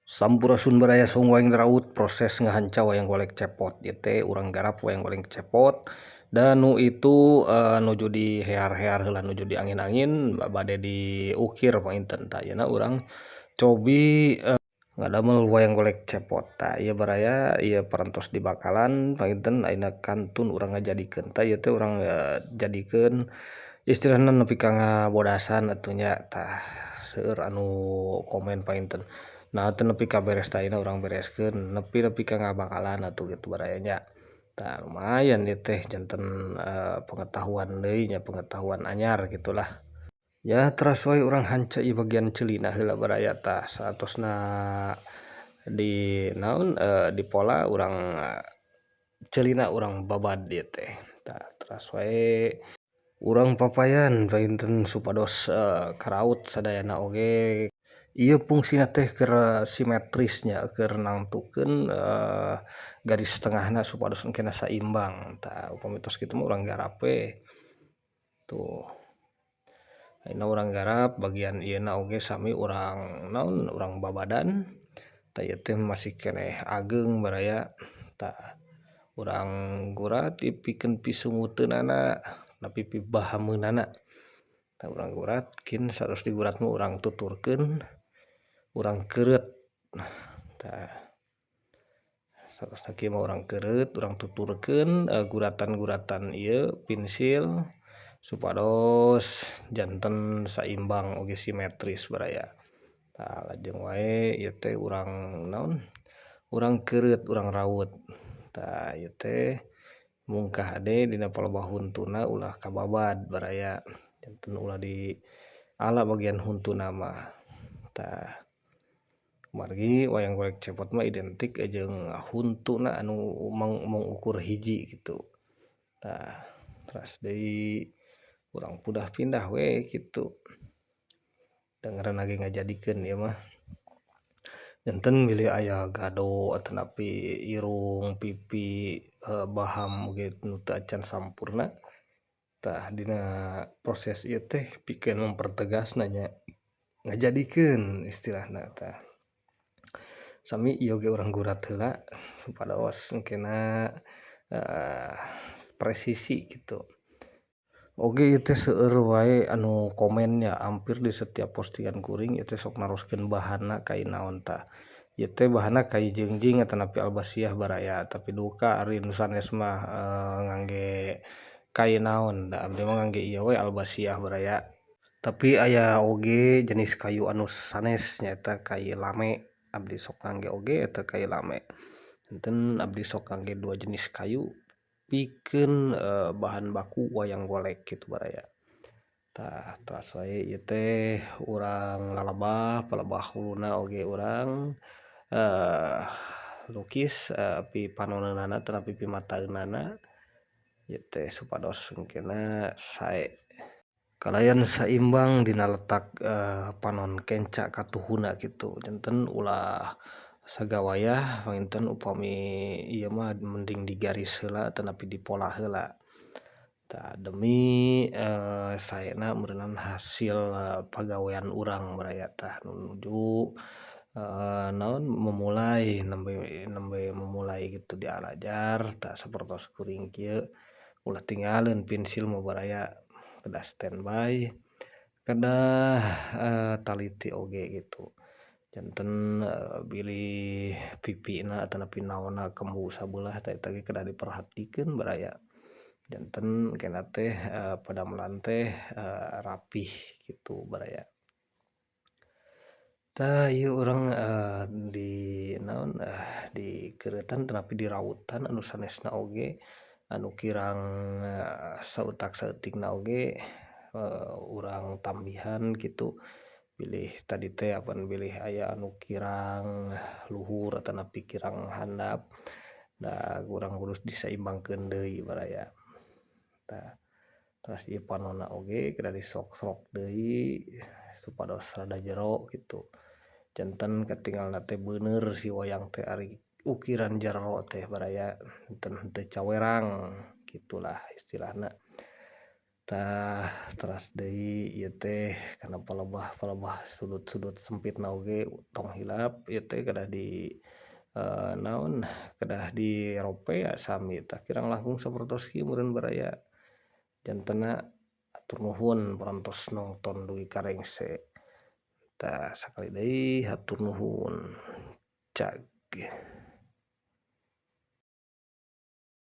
Sampurasun baraya saung wayang raut proses ngahanca wayang golek cepot ieu teh urang garap wayang golek cepot dan nu itu nuju dihear-hear heula nuju diangin-angin bade diukir painten tah ayeuna urang cobi ngadamel wayang golek cepot tah ieu baraya ieu parantos di bakalan painten ayeuna kantun urang ngajadikeun tah ieu teh urang jadikeun istilahna nepi ka ngabodasan atuh nya tah seueur anu komen painten. Nah teu nepi ka beres tah ayeuna urang bereskeun nepi ka ngabakalan atuh kitu baraya nya. Tah lumayan ieu teh janten pengetahuan deui nya pengetahuan anyar gitulah. Ya teras wae urang hanca ieu bagian ceulina heula baraya tah saatosna di naon dipola urang ceulina urang babad ieu teh. Tah teras wae urang papayan painten supados karaut sadayana oge. Ieu fungsina teh keur simetris nya keur nangtukeun garis tengahna supados engkena saimbang. Tah upami tos kitu mah urang garap we. Tuh. Ayeuna urang garap bagian ieuna oge sami urang naon urang babadan. Tah ieu teh masih keneh ageung baraya. Tah urang gurat pikeun pisunguteunana nepi pi bahameunana. Tah urang gurat kin satos digurat mah urang tuturkeun urang keureut. Tah saosna kieu mah urang keureut urang tuturkeun guratan-guratan ieu pensil supados janten saimbang oge simetris baraya. Tah lajeng wae ieu teh urang naon urang keureut urang raut. Tah ieu teh mungkah hade dina palebah huntuna ulah kababad baraya janten ulah di ala bagian huntuna mah. Tah margi wayang golek cepot mah identik jeung huntuna anu mangukur hiji kitu. Tah teras deui urang pudah pindah we kitu. Dengeran ge ngajadikeun ieu mah. Janten milih aya gado atanapi irung, pipi, baham oge nu teu acan sampurna. Tah dina proses ieu teh pikeun mempertegasna nya ngajadikeun istilahna tah. Sami ieu ge urang gurat heula supados engkena presisi kitu. Oge ieu teh seueur wae anu komen nya hampir di setiap postingan kuring ieu teh sok naroskeun bahanna kai naon tah. Ieu teh bahanna kai jeungjing atanapi albasiah baraya tapi duka ari nu sanes mah ngangge kai naon da abdi mah ngangge ieu we albasiah baraya. Tapi aya oge jenis kayu anu sanes nyaeta kai lame abdi sok ngangge oge eta kai lame. Janten abdi sok ngangge dua jenis kayu pikeun bahan baku wayang golek kitu baraya. Tah teras wae ieu teh urang lalabah palebah huluna oge urang lukis pi panoneunana tanapi pi mataeunana ieu teh supados engkena sae. Kalayan saimbang dina letak panon kenca katuhuna kitu. Janten ulah sagawayah painten upami ieu mah mending digaris heula atanapi dipola heula. Tah demi saena meuneunan hasil pagawean urang baraya tah nuju naon memulai nembe memulai gitu dialajar tah sapertos kuring kieu ulah tinggalin pensil mah baraya kedah standby kedah taliti oge gitu. Janten bilih pipina atanapi naonna kembu sabelah tah eta ge kedah diperhatikeun baraya. Janten engkena teh padamelan teh rapih kitu baraya. Tah ieu urang di naon di keureuten tanapi di rautan anu sanesna oge anu kirang sautak-sautikna oge urang tambihan kitu. Bilih tadi teh apan bilih aya anu kirang luhur atanapi kirang handap da urang kudu disaimbangkeun deui baraya. Tah teras ieu panonna oge kedah disok-sok deui supados rada jero kitu. Janten katingalna teh beuneur si wayang teh ari ukiran jero teh baraya henteu cawerang kitulah istilahna. Tah teras deui ieu teh kana palebah sudut-sudut sempitna oge tong hilap ieu teh kedah di naon kedah dirope sami tah kirang langkung sapertos kieu meureun baraya jantena atur nuhun parantos nongton dugi karengse tah sakali deui hatur nuhun cage.